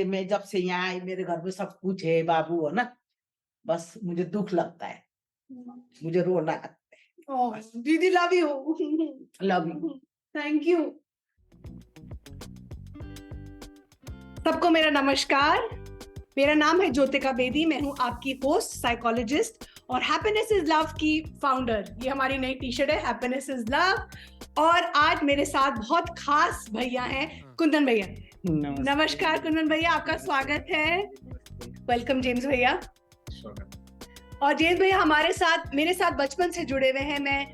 मैं जब से यहाँ आई मेरे घर में सब कुछ है बाबू है ना, बस मुझे दुख लगता है, मुझे रोना आता ओह, दीदी लव यू। है। Love you. Thank you. सबको मेरा नमस्कार। मेरा नाम है ज्योतिका बेदी। मैं हूँ आपकी होस्ट, साइकोलॉजिस्ट और हैप्पीनेस इज लव की फाउंडर। ये हमारी नई टी शर्ट है, हैप्पीनेस इज लव। और आज मेरे साथ बहुत खास भैया हैं, कुंदन भैया। नमस्कार कुंदन भैया, आपका स्वागत है। वेलकम जेम्स भैया। और जेम्स भैया हमारे साथ, मेरे साथ बचपन से जुड़े हुए हैं। मैं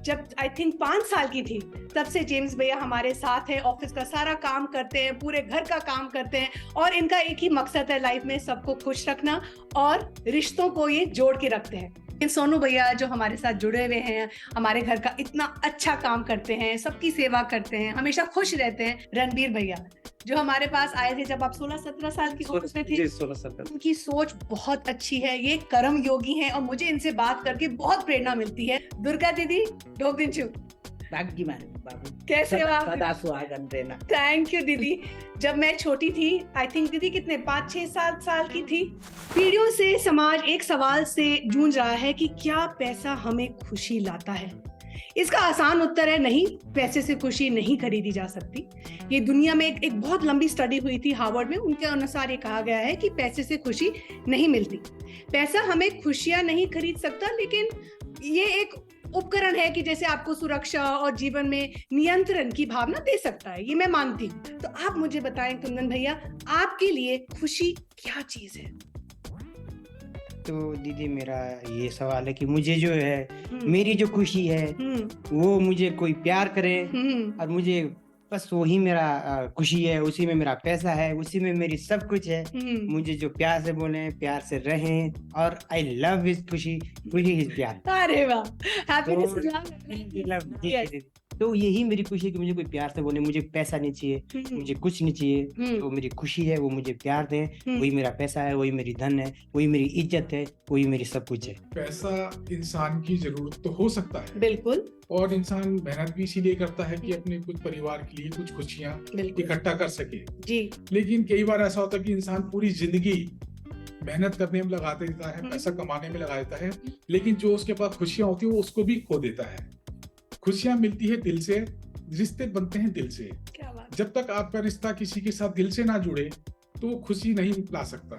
जब आई थिंक 5 साल की थी तब से जेम्स भैया हमारे साथ है। ऑफिस का सारा काम करते हैं, पूरे घर का काम करते हैं और इनका एक ही मकसद है लाइफ में, सबको खुश रखना और रिश्तों को ये जोड़ के रखते हैं। सोनू भैया जो हमारे साथ जुड़े हुए हैं, हमारे घर का इतना अच्छा काम करते हैं, सबकी सेवा करते हैं, हमेशा खुश रहते हैं। रणबीर भैया जो हमारे पास आए थे जब आप 16-17 साल की उम्र में थे। जी, 16-17। उनकी सोच बहुत अच्छी है, ये कर्म योगी हैं और मुझे इनसे बात करके बहुत प्रेरणा मिलती है। दुर्गा दीदी ढोक भाग्य मान बाबू, कैसे हो आप? सदा सुहागन रहना। थैंक यू दीदी। जब मैं छोटी थी, आई थिंक दीदी कितने 5-6-7 साल की थी, पीढ़ियों से समाज एक सवाल से जूझ रहा है कि क्या पैसा हमें खुशी लाता है। इसका आसान उत्तर है नहीं, पैसे से खुशी नहीं खरीदी जा सकती। ये दुनिया में एक बहुत लंबी स्टडी हुई थी हार्वर्ड में, उनके अनुसार ये कहा गया है कि पैसे से खुशी नहीं मिलती। पैसा हमें खुशियां नहीं खरीद सकता, लेकिन ये एक उपकरण है कि जैसे आपको सुरक्षा और जीवन में नियंत्रण की भावना दे सकता है, ये मैं मानती हूँ। तो आप मुझे बताएं कुंदन भैया, आपके लिए खुशी क्या चीज है? तो दीदी मेरा ये सवाल है कि मुझे जो है, मेरी जो खुशी है वो मुझे कोई प्यार करे और मुझे बस वही मेरा खुशी है, उसी में मेरा पैसा है, उसी में मेरी सब कुछ है। मुझे जो प्यार से बोले, प्यार से रहें और आई लव इज खुशी, खुशी इज प्यार। अरे वाह, हैप्पीनेस लव। तो यही मेरी खुशी है कि मुझे कोई प्यार से बोले, मुझे पैसा नहीं चाहिए, मुझे कुछ नहीं चाहिए। तो मेरी खुशी है वो मुझे प्यार दें, वही मेरा पैसा है, वही मेरी धन है, वही मेरी इज्जत है, वही मेरी सब कुछ है। पैसा इंसान की जरूरत तो हो सकता है, बिल्कुल, और इंसान मेहनत भी इसीलिए करता है कि अपने कुछ परिवार के लिए कुछ खुशियां इकट्ठा कर सके जी। लेकिन कई बार ऐसा होता है कि इंसान पूरी जिंदगी मेहनत करने में लगा देता है, पैसा कमाने में लगा देता है, लेकिन जो उसके पास खुशियां होती है वो उसको भी खो देता है। खुशियां मिलती है दिल से, रिश्ते बनते हैं दिल से। क्या बात। जब जब तक आपका रिश्ता किसी के साथ दिल से ना जुड़े तो वो खुशी नहीं ला सकता।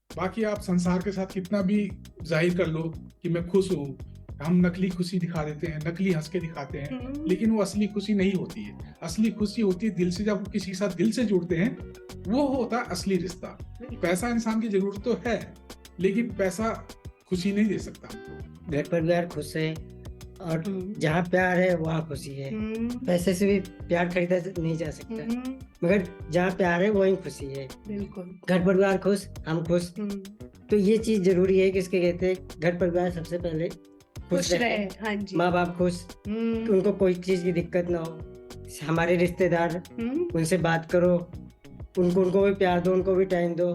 बाकी आप संसार के साथ कितना भी जाहिर कर लो कि मैं खुश हूँ, हम नकली खुशी दिखा देते हैं, नकली हंस के दिखाते हैं, लेकिन वो असली खुशी नहीं होती है। असली खुशी होती है दिल से, जब किसी के साथ दिल से जुड़ते हैं, वो होता है असली रिश्ता। पैसा इंसान की जरूरत तो है, लेकिन पैसा खुशी नहीं दे सकता। घर परिवार खुश है और जहाँ प्यार है वहाँ खुशी है। पैसे से भी प्यार खरीदा नहीं जा सकता, मगर जहाँ प्यार है वही खुशी है। बिल्कुल। घर परिवार खुश, हम खुश। तो ये चीज जरूरी है कि इसके कहते हैं घर परिवार सबसे पहले खुश रहे। हाँ जी। माँ बाप खुश, उनको कोई चीज की दिक्कत ना हो। हमारे रिश्तेदार, उनसे बात करो, उनको भी प्यार दो, उनको भी टाइम दो,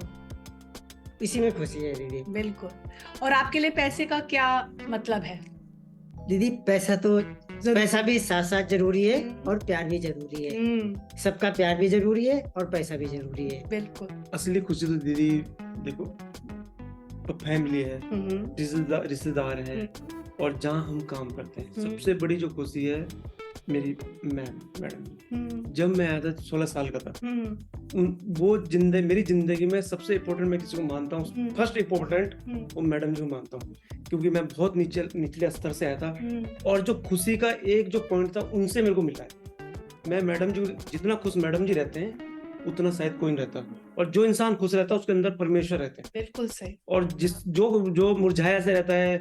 इसी में खुशी है दीदी। बिल्कुल। और आपके लिए पैसे का क्या मतलब है? दीदी पैसा भी साथ साथ जरूरी है और प्यार भी जरूरी है। सबका प्यार भी जरूरी है और पैसा भी जरूरी है। बिल्कुल। असली खुशी तो दीदी देखो, तो फैमिली है, रिश्तेदार है और जहाँ हम काम करते हैं। सबसे बड़ी जो खुशी है मेरी मैडम, जब मैं आया था 16 साल का था, वो मेरी जिंदगी में सबसे इम्पोर्टेंट मैं किसी को मानता हूँ, फर्स्ट इम्पोर्टेंट वो मैडम जी को मानता हूँ, क्योंकि मैं बहुत निचले स्तर से आया था और जो खुशी का एक जो पॉइंट था उनसे मेरे को मिला है। मैं मैडम जी, जितना खुश मैडम जी रहते हैं उतना शायद कोई नहीं रहता, और जो इंसान खुश रहता है उसके अंदर परमेश्वर रहते हैं। बिल्कुल सही। और जो मुरझाया से रहता है,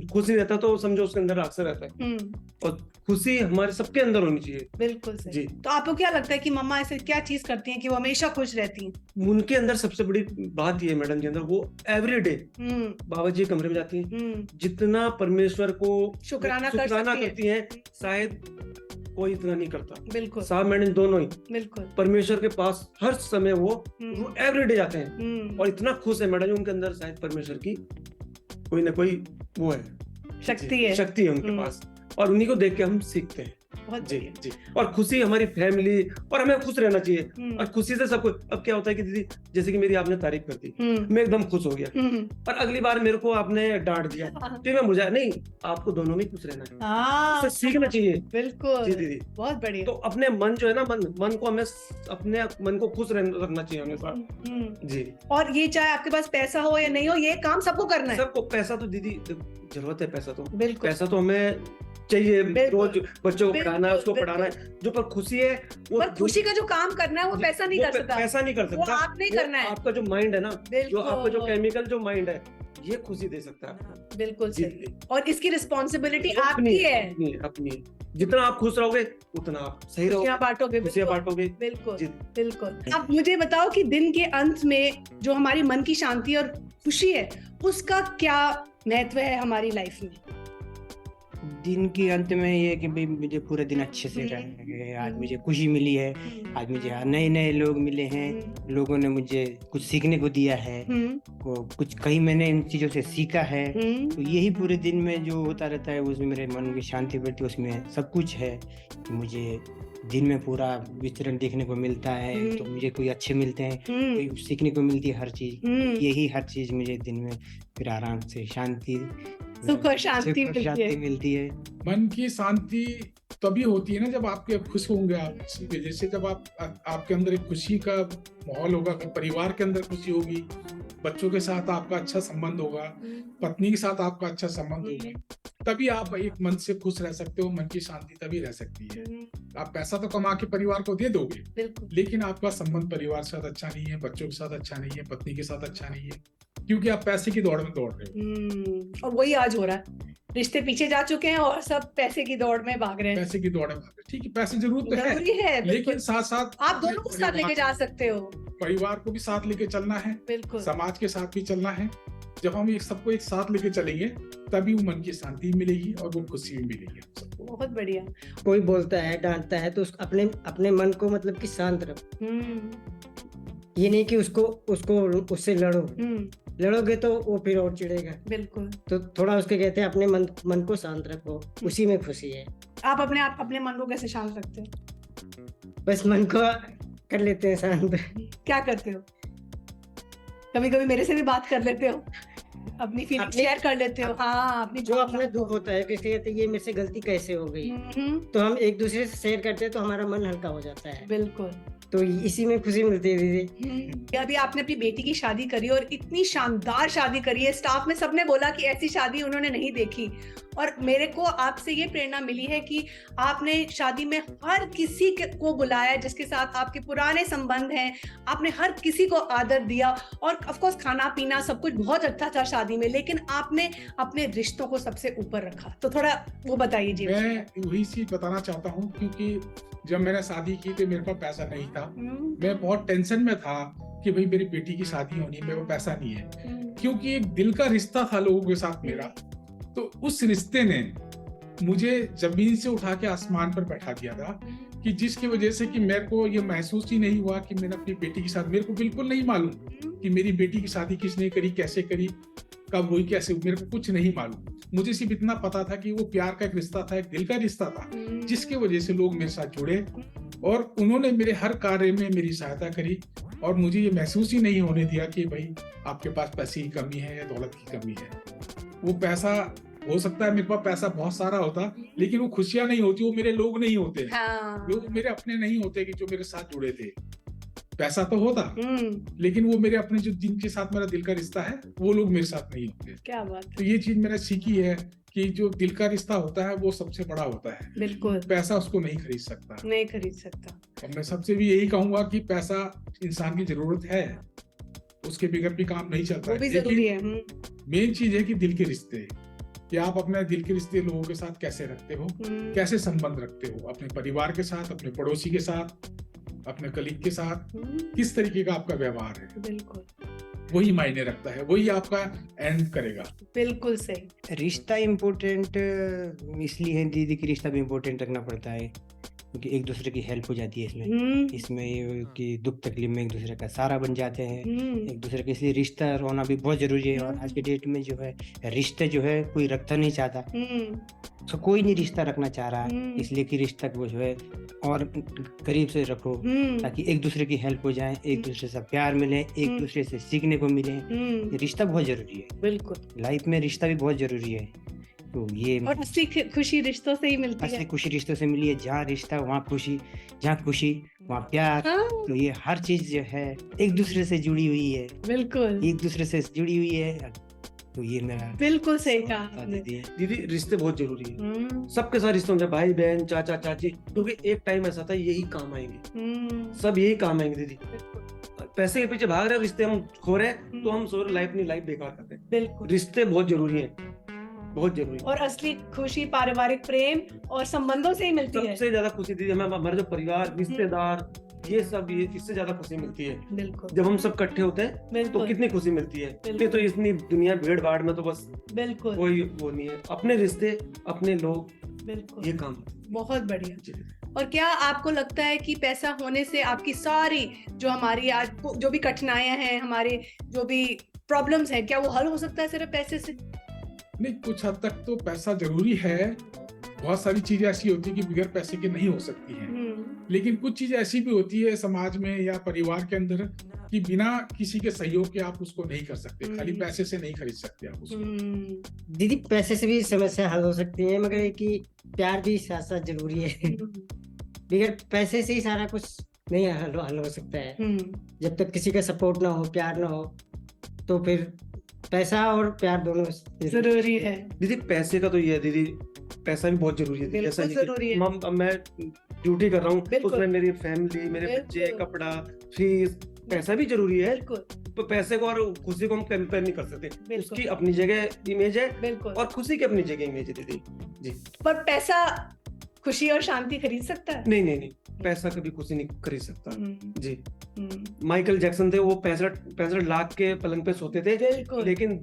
खुश नहीं रहता, तो समझो उसके अंदर राक्षस रहता है। और खुशी हमारे सबके अंदर होनी चाहिए। बिल्कुल सही जी। तो आपको क्या लगता है कि मम्मा ऐसे क्या चीज करती हैं कि वो हमेशा खुश रहती हैं? उनके अंदर सबसे बड़ी बात ये मैडम जी अंदर, वो एवरीडे बाबा जी के कमरे में जाती हैं, जितना परमेश्वर को शुक्राना करती हैं, शायद कोई इतना नहीं करता। बिल्कुल। साहब मैडम दोनों ही बिल्कुल परमेश्वर के पास हर समय वो एवरीडे जाते हैं और इतना खुश है मैडम जी, उनके अंदर शायद परमेश्वर की कोई ना कोई वो है, शक्ति है उनके पास, और उन्हीं को देख के हम सीखते हैं। बहुत जी बढ़िया। जी। और खुशी हमारी फैमिली, और हमें खुश रहना चाहिए, हम्म, और खुशी से सब कुछ। अब क्या होता है कि दीदी, जैसे कि मेरी आपने तारीफ कर दी, हम्म, मैं एकदम खुश हो गया, हम्म, और अगली बार मेरे को आपने डांट दिया, तो मैं मुझे नहीं, आपको दोनों में खुश रहना है, हाँ, उससे सीखना चाहिए। जी बिल्कुल, दीदी। बहुत बढ़िया। तो अपने मन जो है ना, मन को हमें अपने मन को खुश रखना चाहिए हमेशा। जी। और ये चाहे आपके पास पैसा हो या नहीं हो, ये काम सबको करना है। सबको पैसा तो दीदी जरूरत है, पैसा तो बिल्कुल, पैसा तो हमें चाहिए, बिल्कुल, रोज बच्चों को पढ़ाना है, उसको बिल्कुल, पढ़ाना है, जो पर खुशी है वो पर खुशी का जो काम करना है वो पैसा नहीं कर सकता। पैसा नहीं कर वो सकता। आपने ही वो करना है। आपका जो माइंड है ना, जो आपका जो बिल्कुल, केमिकल जो माइंड है, ये खुशी दे सकता है आपको। बिल्कुल जी, सही। और इसकी रिस्पॉन्सिबिलिटी अपनी आपकी है। अपनी अपनी जितना आप खुश रहोगे उतना आप सही रहोगे, खुशियां बांटोगे। खुशियां बिल्कुल, बांटोगे। बिल्कुल, जी। बिल्कुल। अब मुझे बताओ कि दिन के अंत में जो हमारी मन की शांति और खुशी है, उसका क्या महत्व है हमारी लाइफ में? दिन के अंत में ये है कि भाई मुझे पूरा दिन अच्छे से रहे, आज मुझे खुशी मिली है, आज मुझे नए नए लोग मिले हैं, लोगों ने मुझे कुछ सीखने को दिया है, कुछ कहीं मैंने इन चीज़ों से सीखा है, तो यही पूरे दिन में जो होता रहता है उसमें मेरे मन की शांति बढ़ती है, उसमें सब कुछ है कि मुझे दिन में पूरा विचरण देखने को मिलता है, तो मुझे कोई अच्छे मिलते हैं, कोई सीखने को मिलती है हर चीज, यही हर चीज मुझे दिन में फिर आराम से शांति, सुख और शांति मिलती है। मन की शांति तभी होती है ना जब आपके खुश होंगे आप इसी वजह से, जब आपके अंदर एक खुशी का माहौल होगा, परिवार के अंदर खुशी होगी, बच्चों के साथ आपका अच्छा संबंध होगा, पत्नी के साथ आपका अच्छा संबंध होगा, तभी आप एक मन से खुश रह सकते हो। मन की शांति तभी रह सकती है। आप पैसा तो कमा के परिवार को दे दोगे, लेकिन आपका संबंध परिवार के साथ अच्छा नहीं है, बच्चों के साथ अच्छा नहीं है, पत्नी के साथ अच्छा नहीं है, क्योंकि आप पैसे की दौड़ में दौड़ रहे हो। और वही आज हो रहा है, रिश्ते पीछे जा चुके हैं और सब पैसे की दौड़ में भाग रहे हैं। पैसे की दौड़ में भाग रहे हैं। ठीक है, पैसे जरूर तो है, लेकिन साथ साथ आप दोनों को साथ लेके जा सकते हो। परिवार को भी साथ लेके चलना है, बिल्कुल, समाज के साथ भी चलना है। जब हम सबको एक साथ लेके चलेंगे तभी वो मन की शांति मिलेगी और वो खुशी भी मिलेगी सबको। बहुत बढ़िया। कोई बोलता है, डांटता है, तो अपने अपने मन को मतलब कि शांत रखो। ये नहीं कि उससे लड़ोगे तो वो फिर और चिढ़ेगा। बिल्कुल। तो थोड़ा उसके कहते हैं अपने मन को शांत रखो, उसी में खुशी है। आप अपने मन को कैसे शांत रखते हो? बस मन को कर लेते हैं शांत। क्या करते हो? कभी कभी मेरे से भी बात कर लेते हो, अपनी फीलिंग शेयर कर लेते हो। हाँ, अपनी जो अपने दुख होता है, किसी कहते हैं ये मेरे से गलती कैसे हो गई, तो हम एक दूसरे से शेयर करते हैं तो हमारा मन हल्का हो जाता है। बिल्कुल। तो इसी में खुशी मिलती है दीदी। अभी आपने अपनी बेटी की शादी करी और इतनी शानदार शादी करी है, स्टाफ में सबने बोला कि ऐसी शादी उन्होंने नहीं देखी, और मेरे को आपसे ये प्रेरणा मिली है कि आपने शादी में हर किसी को बुलाया जिसके साथ आपके पुराने संबंध हैं, आपने हर किसी को आदर दिया, और ऑफ कोर्स खाना पीना सब कुछ बहुत अच्छा था शादी में, लेकिन आपने अपने रिश्तों को सबसे ऊपर रखा। तो थोड़ा वो बताइए जी। मैं वही चीज बताना चाहता हूँ, क्योंकि जब मैंने शादी की तो मेरे पास पैसा नहीं था, मैं बहुत टेंशन में था कि भाई मेरी बेटी की शादी होनी है, मेरे पास पैसा नहीं है, क्योंकि एक दिल का रिश्ता था लोगों के साथ मेरा। तो उस रिश्ते ने मुझे जमीन से उठा के आसमान पर बैठा दिया था, कि जिसकी वजह से कि मेरे को ये महसूस ही नहीं हुआ कि मैंने अपनी बेटी की शादी, मेरे को बिल्कुल नहीं मालूम कि मेरी बेटी की शादी किसने करी, कैसे करी, कब हुई, कैसे, मेरे को कुछ नहीं मालूम। मुझे सिर्फ इतना पता था कि वो प्यार का एक रिश्ता था, एक दिल का रिश्ता था, जिसकी वजह से लोग मेरे साथ जुड़े और उन्होंने मेरे हर कार्य में मेरी सहायता करी, और मुझे ये महसूस ही नहीं होने दिया कि भाई आपके पास पैसे की कमी है या दौलत की कमी है। वो पैसा हो सकता है, मेरे पास पैसा बहुत सारा होता, लेकिन वो खुशियां नहीं होती, वो मेरे लोग नहीं होते। हाँ। लोग मेरे अपने नहीं होते कि जो मेरे साथ जुड़े थे। पैसा तो होता, लेकिन वो मेरे अपने जो जिनके साथ मेरा दिल का रिश्ता है वो लोग मेरे साथ नहीं होते। क्या बात। तो ये चीज मैंने सीखी है कि जो दिल का रिश्ता होता है वो सबसे बड़ा होता है। बिल्कुल। पैसा उसको नहीं खरीद सकता। नहीं खरीद सकता। और मैं सबसे भी यही कहूंगा कि पैसा इंसान की जरूरत है, उसके बगैर भी काम नहीं चलता। वो भी जरूरी है। मेन चीज है कि दिल के रिश्ते, कि आप अपने दिल के रिश्ते लोगों के साथ कैसे रखते हो, कैसे संबंध रखते हो, अपने परिवार के साथ, अपने पड़ोसी के साथ, अपने कलीग के साथ, किस तरीके का आपका व्यवहार है। बिल्कुल, वही मायने रखता है, वही आपका एंड करेगा। बिल्कुल सही। रिश्ता इम्पोर्टेंट इसलिए है दीदी कि रिश्ता भी इम्पोर्टेंट रखना पड़ता है, क्योंकि एक दूसरे की हेल्प हो जाती है इसमें। इसमें ये कि दुख तकलीफ में एक दूसरे का सहारा बन जाते हैं, एक दूसरे के, इसलिए रिश्ता होना भी बहुत जरूरी है। और आज के डेट में जो है रिश्ते जो है कोई रखता नहीं चाहता, तो कोई नहीं रिश्ता रखना चाह रहा, इसलिए कि रिश्ता को जो है और करीब से रखो ताकि एक दूसरे की हेल्प हो जाए, एक दूसरे से प्यार मिले, एक दूसरे से सीखने को मिले। ये रिश्ता बहुत जरूरी है, बिल्कुल। लाइफ में रिश्ता भी बहुत जरूरी है। तो ये और असली खुशी रिश्तों से ही मिलती असली है। खुशी रिश्तों से मिली है। जहाँ रिश्ता वहाँ खुशी, जहाँ खुशी वहाँ प्यार। हाँ, तो ये हर चीज जो है एक दूसरे से जुड़ी हुई है, बिल्कुल एक दूसरे से जुड़ी हुई है। तो ये मेरा बिल्कुल सही कहा आपने। दीदी है। दीदी रिश्ते बहुत जरूरी है, सबके साथ रिश्ते होंगे, भाई बहन चाचा चाची, क्योंकि एक टाइम ऐसा था यही काम आएंगे, सब यही काम आएंगे दीदी। पैसे के पीछे भाग रहे हैं, रिश्ते हम खो रहे हैं, तो हम सोच रहे लाइफ नहीं, लाइफ बेकार करते हैं। बिल्कुल, रिश्ते बहुत जरूरी है, बहुत जरूरी है। और असली खुशी पारिवारिक प्रेम और संबंधों से ही मिलती है। सबसे ज्यादा खुशी दीदी हमें हमारे जो परिवार, रिश्तेदार, ये सब, ये इससे ज्यादा खुशी मिलती है। बिल्कुल जब हम सब इकट्ठे होते हैं तो बिल्कुल कितनी खुशी मिलती है। बिल्कुल। नहीं तो इतनी दुनिया भीड़ भाड़ में तो बस बिल्कुल कोई वो नहीं है। अपने रिश्ते, अपने लोग, बिल्कुल, ये काम बहुत बढ़िया। जी। और क्या आपको लगता है कि पैसा होने से आपकी सारी जो हमारी आज जो भी कठिनाइयां हैं, हमारे जो भी प्रॉब्लम्स हैं, क्या वो हल हो सकता है सिर्फ पैसे से? नहीं, कुछ हद तक तो पैसा जरूरी है। बहुत सारी चीजें ऐसी होती है कि बगैर पैसे के नहीं हो सकती हैं, लेकिन कुछ चीजें ऐसी भी होती है समाज में या परिवार के अंदर कि बिना किसी के सहयोग के आप उसको नहीं कर सकते, खाली पैसे से नहीं खरीद सकते आप उसको। दीदी पैसे से भी समस्या हल हो सकती है, मगर ये कि प्यार भी साथ साथ जरूरी है। बगैर पैसे से ही सारा कुछ नहीं हल हो सकता है। जब तक किसी का सपोर्ट ना हो, प्यार ना हो, तो फिर पैसा और प्यार दोनों जरूरी है। दीदी पैसे का तो ये है दीदी, पैसा भी बहुत जरूरी है दीदी। बिल्कुल ऐसा नहीं कि जरूरी है। मैं ड्यूटी कर रहा हूँ, बिल्कुल। उसमें मेरी फैमिली, मेरे बच्चे, बिल्कुल। कपड़ा, फीस, पैसा भी जरूरी है। बिल्कुल तो पैसे को और खुशी को हम कंपेयर नहीं कर सकते। बिल्कुल। उसकी अपनी जगह इमेज है बिल्कुल, और खुशी की अपनी जगह इमेज है दीदी। जी पर पैसा खुशी और शांति खरीद सकता है? नहीं नहीं नहीं, पैसा कभी खुशी नहीं खरीद सकता। जी, हम्म, माइकल जैक्सन थे, वो 65 लाख के पलंग पे सोते थे, बिल्कुल लेकिन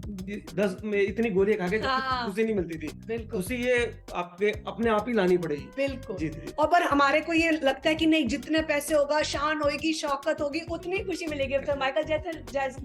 10 में इतनी गोलियां खा के हाँ। खुशी नहीं मिलती थी। बिल्कुल खुशी ये आपके अपने आप ही लानी पड़ेगी। बिल्कुल। जी दीदी। और पर हमारे को ये लगता है कि नहीं, जितने पैसे होगा, शान होगी, शौकत होगी, उतनी खुशी मिलेगी। तो माइकल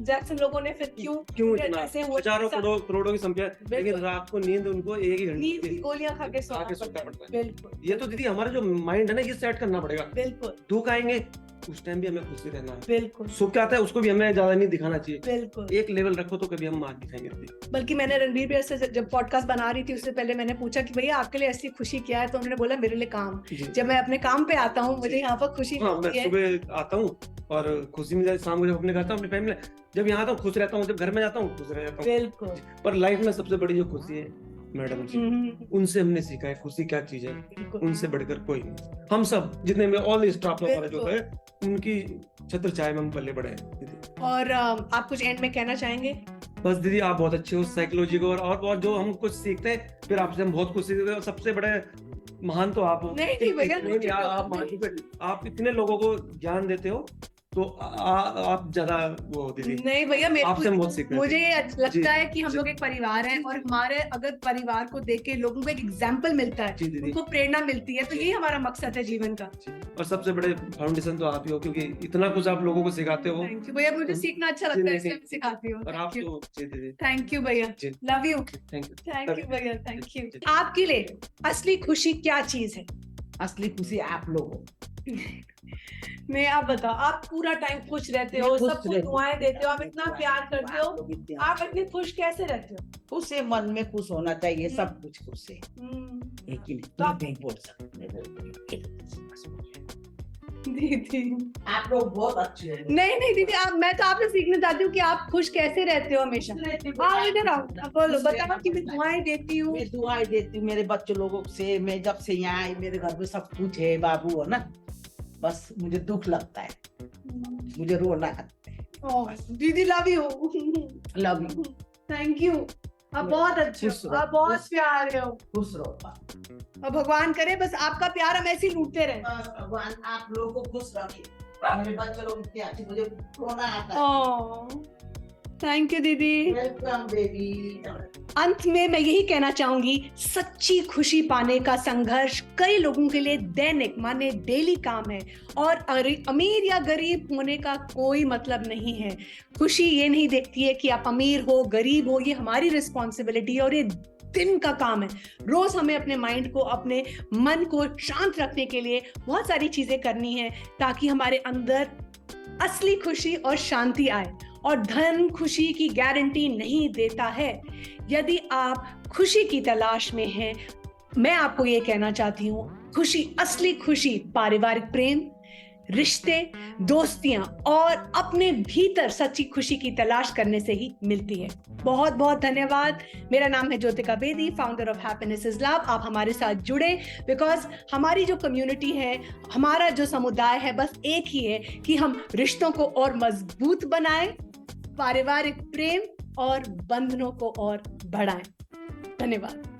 जैक्सन लोगों ने फिर क्यों इतना ऐसे हुए? हजारों करोड़ों की संख्या, लेकिन बिल्कुल। रात को नींद उनको एक ही नींद की घंटे गोलियां खा के सोना खा के सोना पड़ता है। पड़ता है। बिल्कुल ये तो दीदी हमारा जो माइंड है ना, ये सेट करना पड़ेगा। बिल्कुल दुख आएंगे उस टाइम भी हमें खुशी रहना है, बिल्कुल सुख आता है उसको भी हमें ज्यादा नहीं दिखाना चाहिए। बिल्कुल। एक लेवल रखो तो कभी हम मार दिखाएंगे दीदी। बल्कि मैंने रणवीर भैया से जब पॉडकास्ट बना रही थी, उससे पहले मैंने पूछा कि भैया आपके लिए असली खुशी क्या है, तो उन्होंने बोला मेरे लिए काम। जी। जब मैं अपने काम पे आता हूँ, मुझे यहाँ पर खुशी हाँ, मैं मिलती है। सुबह आता हूँ और खुशी मिल जाती, शाम को जब अपने घर आता हूँ अपनी फैमिली, जब यहाँ आता हूँ खुश रहता हूँ, जब घर में जाता हूँ खुश रह जाता हूँ। बिल्कुल पर लाइफ में सबसे बड़ी जो खुशी है मैडम जी, उनसे हमने सीखा है खुशी क्या चीज है, बिल्कुल उनसे बढ़कर कोई नहीं। हम सब जितने में ऑल स्टाफ हमारा जो है, उनकी छत्र छाया में हम पले बड़े हैं दीदी। और आप कुछ एंड में कहना चाहेंगे? बस दीदी आप बहुत अच्छे हो साइकोलॉजी को, और जो हम कुछ सीखते हैं फिर आपसे हम बहुत कुछ सीखते हैं, और सबसे बड़े महान तो आप हो। नहीं भैया, नहीं, आप महान, क्योंकि आप इतने लोगों को ज्ञान देते हो, तो आप ज्यादा वो हो दीदी। नहीं भैया, आपसे हम बहुत सीखते हैं। मुझे ये जी, लगता है कि हम जी। लोग एक परिवार हैं, और हमारे अगर परिवार को देख के लोगों को एक एग्जाम्पल मिलता है, जी दीदी। उनको प्रेरणा मिलती है, तो यही हमारा मकसद है जीवन का। और सबसे बड़े फाउंडेशन तो आप ही हो, क्योंकि इतना कुछ आप लोगों को सिखाते हो। थैंक यू भैया, मुझे सीखना अच्छा लगता है, नहीं, इसलिए मैं सिखाती हूँ। और आप तो जी दीदी, थैंक यू भैया, जी। Love you. Thank you. Thank you भैया, थैंक यू। जी। आपके लिए असली खुशी क्या चीज है? असली खुशी आप लोग हो। मैं, आप बताओ, आप पूरा टाइम खुश रहते हो, मैं खुश सबको रहती हूँ। दुआएं देते हो, आप इतना प्यार करते हो, लोग इतने आप अच्छे इतने खुश कैसे रहते हो? खुश है, मन में खुश होना चाहिए, सब कुछ खुश है। हम्म, एक ही नहीं, तो आप- तुम नहीं बोल सकते। दीदी आप लोग बहुत अच्छे हो। नहीं दीदी, आप, मैं तो आपसे सीखना चाहती हूँ कि आप खुश कैसे रहते हो हमेशा। आओ इधर आओ, आप बोलो, बताओ कि मैं दुआएं देती हूँ। मैं दुआएं देती हूँ मेरे बच्चे लोगों से। मैं जब से यहाँ आई, मेरे घर में सब कुछ है बाबू, है ना, बस मुझे दुख लगता है, मुझे रोना आता है। ओह, दीदी love you. Love you. Thank you, आप बहुत अच्छे खुश हो, रहो, आप बहुत खुश- प्यारे हो, खुश रहो बाबू। और भगवान करे बस आपका प्यार हम ऐसे ही लूटते रहे। बस भगवान आप लोगों को खुश रखे। मेरे बच्चे लोग इतने अच्छे, मुझे रोना आता है। ओह, थैंक यू दीदी। Welcome baby. अंत में मैं यही कहना चाहूंगी, सच्ची खुशी पाने का संघर्ष कई लोगों के लिए दैनिक माने डेली काम है, और अमीर या गरीब होने का कोई मतलब नहीं है। खुशी ये नहीं देखती है कि आप अमीर हो गरीब हो, ये हमारी रिस्पॉन्सिबिलिटी है और ये दिन का काम है। रोज हमें अपने माइंड को, अपने मन को शांत रखने के लिए बहुत सारी चीजें करनी है, ताकि हमारे अंदर असली खुशी और शांति आए। और धन खुशी की गारंटी नहीं देता है। यदि आप खुशी की तलाश में हैं, मैं आपको ये कहना चाहती हूँ, खुशी, असली खुशी पारिवारिक प्रेम, रिश्ते, दोस्तियां और अपने भीतर सच्ची खुशी की तलाश करने से ही मिलती है। बहुत बहुत धन्यवाद। मेरा नाम है Jyotika Bedi, founder of happiness is love. आप हमारे साथ जुड़े बिकॉज हमारी जो कम्युनिटी है, हमारा जो समुदाय है, बस एक ही है कि हम रिश्तों को और मजबूत बनाएं, पारिवारिक प्रेम और बंधनों को और बढ़ाएं। धन्यवाद।